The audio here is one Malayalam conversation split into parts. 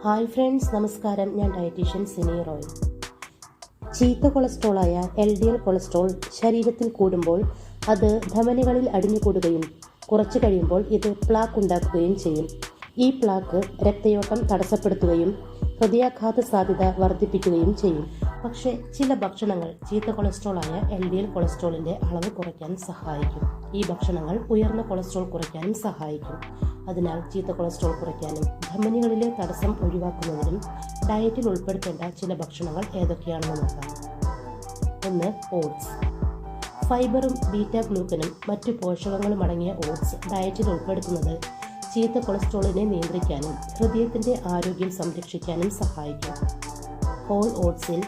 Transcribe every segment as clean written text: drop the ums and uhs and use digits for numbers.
ഹായ് ഫ്രണ്ട്സ്, നമസ്കാരം. ഞാൻ ഡയറ്റീഷ്യൻ സിനി റോയ്. ചീത്ത കൊളസ്ട്രോളായ LDL കൊളസ്ട്രോൾ ശരീരത്തിൽ കൂടുമ്പോൾ അത് ധമനികളിൽ അടിഞ്ഞുകൂടുകയും കുറച്ചു കഴിയുമ്പോൾ ഇത് പ്ലാക്ക് ഉണ്ടാക്കുകയും ചെയ്യും. ഈ പ്ലാക്ക് രക്തയോട്ടം തടസ്സപ്പെടുത്തുകയും ഹൃദയാഘാത സാധ്യത വർദ്ധിപ്പിക്കുകയും ചെയ്യും. പക്ഷേ ചില ഭക്ഷണങ്ങൾ ചീത്ത കൊളസ്ട്രോളായ LDL കൊളസ്ട്രോളിൻ്റെ അളവ് കുറയ്ക്കാൻ സഹായിക്കും. ഈ ഭക്ഷണങ്ങൾ ഉയർന്ന കൊളസ്ട്രോൾ കുറയ്ക്കാനും സഹായിക്കും. അതിനാൽ ചീത്ത കൊളസ്ട്രോൾ കുറയ്ക്കാനും ധമനികളിലെ തടസ്സം ഒഴിവാക്കുന്നതിനും ഡയറ്റിൽ ഉൾപ്പെടുത്തേണ്ട ചില ഭക്ഷണങ്ങൾ ഏതൊക്കെയാണെന്ന് നോക്കാം. 1. ഓട്സ്. ഫൈബറും ബീറ്റാ ഗ്ലൂക്കനും മറ്റു പോഷകങ്ങളും അടങ്ങിയ ഓട്സ് ഡയറ്റിൽ ഉൾപ്പെടുത്തുന്നത് ചീത്ത കൊളസ്ട്രോളിനെ നിയന്ത്രിക്കാനും ഹൃദയത്തിൻ്റെ ആരോഗ്യം സംരക്ഷിക്കാനും സഹായിക്കും. ഹോൾ ഓട്സിൽ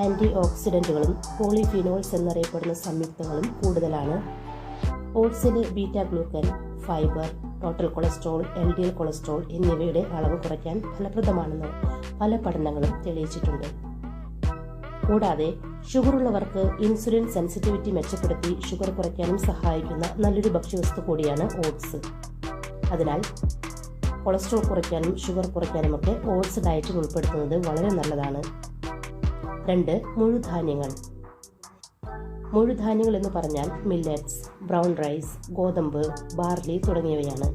ആൻറ്റി ഓക്സിഡൻറ്റുകളും പോളിഫിനോൾസ് എന്നറിയപ്പെടുന്ന സംയുക്തങ്ങളും കൂടുതലാണ്. ഓട്സിലെ beta glucan, fibre, total cholesterol, LDL cholesterol എന്നിവയുടെ അളവ് കുറയ്ക്കാൻ ഫലപ്രദമാണെന്ന് പല പഠനങ്ങളും തെളിയിച്ചിട്ടുണ്ട്. കൂടാതെ ഷുഗറുള്ളവർക്ക് ഇൻസുലിൻ സെൻസിറ്റിവിറ്റി മെച്ചപ്പെടുത്തി ഷുഗർ കുറയ്ക്കാനും സഹായിക്കുന്ന നല്ലൊരു ഭക്ഷ്യവസ്തു കൂടിയാണ് ഓട്സ്. അതിനാൽ കൊളസ്ട്രോൾ കുറയ്ക്കാനും ഷുഗർ കുറയ്ക്കാനുമൊക്കെ ഓട്സ് ഡയറ്റിൽ ഉൾപ്പെടുത്തുന്നത് വളരെ നല്ലതാണ്. 2. മുഴുധാന്യങ്ങൾ. മുഴുധാന്യങ്ങൾ എന്ന് പറഞ്ഞാൽ മില്ലറ്റ്സ്, ബ്രൗൺ റൈസ്, ഗോതമ്പ്, ബാർലി തുടങ്ങിയവയാണ്.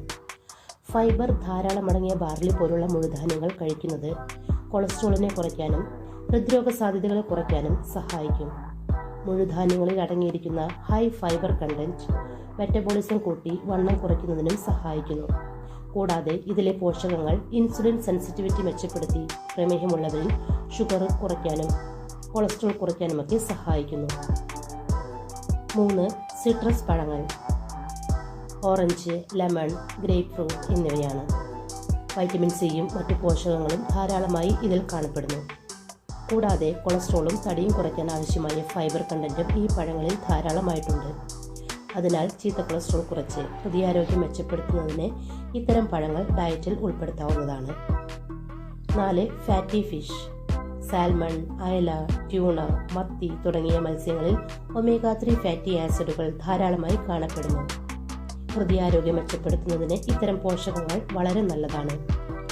ഫൈബർ ധാരാളമടങ്ങിയ ബാർലി പോലുള്ള മുഴുധാന്യങ്ങൾ കഴിക്കുന്നത് കൊളസ്ട്രോളിനെ കുറയ്ക്കാനും ഹൃദ്രോഗ സാധ്യതകൾ കുറയ്ക്കാനും സഹായിക്കും. മുഴുധാന്യങ്ങളിൽ അടങ്ങിയിരിക്കുന്ന ഹൈ ഫൈബർ കണ്ടന്റ് മെറ്റബോളിസം കൂട്ടി വണ്ണം കുറയ്ക്കുന്നതിനും സഹായിക്കുന്നു. കൂടാതെ ഇതിലെ പോഷകങ്ങൾ ഇൻസുലിൻ സെൻസിറ്റിവിറ്റി മെച്ചപ്പെടുത്തി പ്രമേഹമുള്ളവരിൽ ഷുഗർ കുറയ്ക്കാനും കൊളസ്ട്രോൾ കുറയ്ക്കാനുമൊക്കെ സഹായിക്കുന്നു. 3. സിട്രസ് പഴങ്ങൾ. ഓറഞ്ച്, ലെമൺ, ഗ്രേപ്പ് ഫ്രൂട്ട് എന്നിവയാണ്. വൈറ്റമിൻ സിയും മറ്റു പോഷകങ്ങളും ധാരാളമായി ഇതിൽ കാണപ്പെടുന്നു. കൂടാതെ കൊളസ്ട്രോളും തടിയും കുറയ്ക്കാൻ ആവശ്യമായ ഫൈബർ കണ്ടന്റും ഈ പഴങ്ങളിൽ ധാരാളമായിട്ടുണ്ട്. അതിനാൽ ചീത്ത കൊളസ്ട്രോൾ കുറച്ച് ഹൃദയാരോഗ്യം മെച്ചപ്പെടുത്തുന്നതിന് ഇത്തരം പഴങ്ങൾ ഡയറ്റിൽ ഉൾപ്പെടുത്താവുന്നതാണ്. 4. Fatty fish. സാൽമൺ, അയല, ട്യൂണ, മത്തി തുടങ്ങിയ മത്സ്യങ്ങളിൽ ഒമേഗ-3 ഫാറ്റി ആസിഡുകൾ ധാരാളമായി കാണപ്പെടുന്നു. ഹൃദയാരോഗ്യം മെച്ചപ്പെടുത്തുന്നതിന് ഇത്തരം പോഷകങ്ങൾ വളരെ നല്ലതാണ്.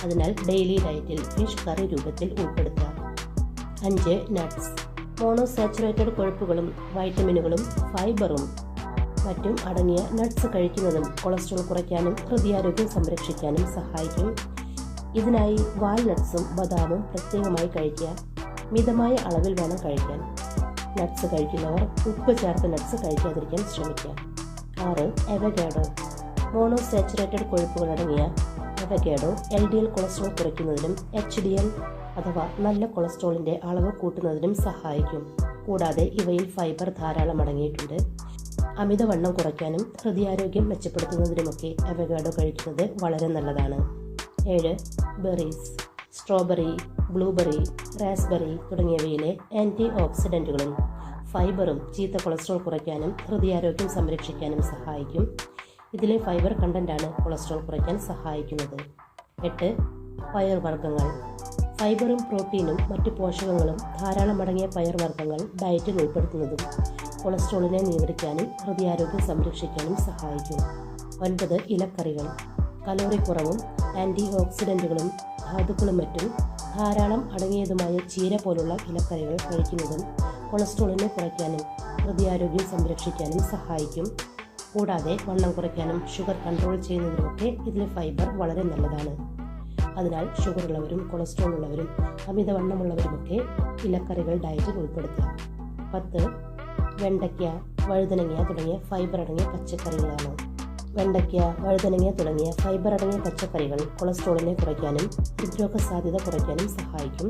അതിനാൽ ഡെയിലി ഡയറ്റിൽ ഫിഷ് കറി രൂപത്തിൽ ഉൾപ്പെടുത്തുക. 5. നട്ട്സ്. മോണോസാച്ചുറേറ്റഡ് കൊഴുപ്പുകളും വൈറ്റമിനുകളും ഫൈബറും മറ്റും അടങ്ങിയ നട്ട്സ് കഴിക്കുന്നതും കൊളസ്ട്രോൾ കുറയ്ക്കാനും ഹൃദയാരോഗ്യം സംരക്ഷിക്കാനും സഹായിക്കും. ഇതിനായി വാൽനട്ട്സും ബദാമും പ്രത്യേകമായി കഴിക്കുക. മിതമായ അളവിൽ വേണം കഴിക്കാൻ. നട്ട്സ് കഴിക്കുന്നവർ ഉപ്പ് ചേർത്ത നട്ട്സ് കഴിക്കാതിരിക്കാൻ ശ്രമിക്കുക. 6. അവഗാഡോ. മോണോസാച്ചുറേറ്റഡ് കൊഴുപ്പുകളടങ്ങിയ അവഗാഡോ LDL കൊളസ്ട്രോൾ കുറയ്ക്കുന്നതിനും HDL അഥവാ നല്ല കൊളസ്ട്രോളിൻ്റെ അളവ് കൂട്ടുന്നതിനും സഹായിക്കും. കൂടാതെ ഇവയിൽ ഫൈബർ ധാരാളം അടങ്ങിയിട്ടുണ്ട്. അമിതവണ്ണം കുറയ്ക്കാനും ഹൃദയാരോഗ്യം മെച്ചപ്പെടുത്തുന്നതിനുമൊക്കെ അവഗാഡോ കഴിക്കുന്നത് വളരെ നല്ലതാണ്. 7. ബെറീസ്. സ്ട്രോബെറി, ബ്ലൂബെറി, റാസ്ബെറി തുടങ്ങിയവയിലെ ആൻറ്റി ഓക്സിഡൻറ്റുകളും ഫൈബറും ചീത്ത കൊളസ്ട്രോൾ കുറയ്ക്കാനും ഹൃദയാരോഗ്യം സംരക്ഷിക്കാനും സഹായിക്കും. ഇതിലെ ഫൈബർ കണ്ടന്റാണ് കൊളസ്ട്രോൾ കുറയ്ക്കാൻ സഹായിക്കുന്നത്. 8. പയർവർഗ്ഗങ്ങൾ. ഫൈബറും പ്രോട്ടീനും മറ്റു പോഷകങ്ങളും ധാരാളം അടങ്ങിയ പയർവർഗ്ഗങ്ങൾ ഡയറ്റിൽ ഉൾപ്പെടുത്തുന്നതും കൊളസ്ട്രോളിനെ നിയന്ത്രിക്കാനും ഹൃദയാരോഗ്യം സംരക്ഷിക്കാനും സഹായിക്കും. 9. ഇലക്കറികൾ. കലോറി കുറവും ആൻറ്റി ഓക്സിഡൻറ്റുകളും ധാതുക്കളും മറ്റും ധാരാളം അടങ്ങിയതുമായ ചീര പോലുള്ള ഇലക്കറികൾ കഴിക്കുന്നതും കൊളസ്ട്രോളിനെ കുറയ്ക്കാനും ഹൃദയാരോഗ്യം സംരക്ഷിക്കാനും സഹായിക്കും. കൂടാതെ വണ്ണം കുറയ്ക്കാനും ഷുഗർ കൺട്രോൾ ചെയ്യുന്നതിനുമൊക്കെ ഇതിലെ ഫൈബർ വളരെ നല്ലതാണ്. അതിനാൽ ഷുഗറുള്ളവരും കൊളസ്ട്രോൾ ഉള്ളവരും അമിതവണ്ണമുള്ളവരുമൊക്കെ ഇലക്കറികൾ ഡയറ്റിൽ ഉൾപ്പെടുത്തുക. 10. വെണ്ടയ്ക്ക, വഴുതനങ്ങ തുടങ്ങിയ ഫൈബർ അടങ്ങിയ പച്ചക്കറികളാണ്. വെണ്ടയ്ക്ക, വഴുതനങ്ങ തുടങ്ങിയ ഫൈബർ അടങ്ങിയ പച്ചക്കറികൾ കൊളസ്ട്രോളിനെ കുറയ്ക്കാനും ഹൃദ്രോഗ സാധ്യത കുറയ്ക്കാനും സഹായിക്കും.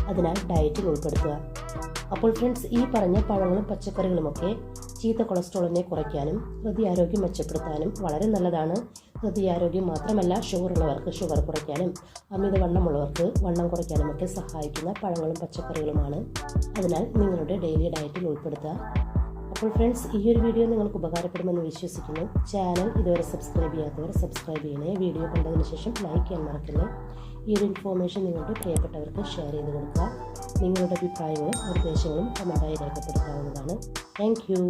അതിനാൽ ഡയറ്റിൽ ഉൾപ്പെടുത്തുക. അപ്പോൾ ഫ്രണ്ട്സ്, ഈ പറഞ്ഞ പഴങ്ങളും പച്ചക്കറികളുമൊക്കെ ചീത്ത കൊളസ്ട്രോളിനെ കുറയ്ക്കാനും ഹൃദയാരോഗ്യം മെച്ചപ്പെടുത്താനും വളരെ നല്ലതാണ്. ഹൃദയാരോഗ്യം മാത്രമല്ല, ഷുഗറുള്ളവർക്ക് ഷുഗർ കുറയ്ക്കാനും അമിതവണ്ണമുള്ളവർക്ക് വണ്ണം കുറയ്ക്കാനുമൊക്കെ സഹായിക്കുന്ന പഴങ്ങളും പച്ചക്കറികളുമാണ്. അതിനാൽ നിങ്ങളുടെ ഡെയിലി ഡയറ്റിൽ ഉൾപ്പെടുത്തുക. അപ്പോൾ ഫ്രണ്ട്സ്, ഈ ഒരു വീഡിയോ നിങ്ങൾക്ക് ഉപകാരപ്പെടുമെന്ന് വിശ്വസിക്കുന്നു. ചാനൽ ഇതുവരെ സബ്സ്ക്രൈബ് ചെയ്യാത്തവർ സബ്സ്ക്രൈബ് ചെയ്യണേ. വീഡിയോ കണ്ടതിന് ശേഷം ലൈക്ക് ചെയ്യാൻ മറക്കല്ലേ. ഈ ഒരു ഇൻഫോർമേഷൻ നിങ്ങളുടെ പ്രിയപ്പെട്ടവർക്ക് ഷെയർ ചെയ്ത് കൊടുക്കുക. നിങ്ങളുടെ അഭിപ്രായങ്ങളും നിർദ്ദേശങ്ങളും കമൻറ്റായി രേഖപ്പെടുത്താവുന്നതാണ്. Thank you.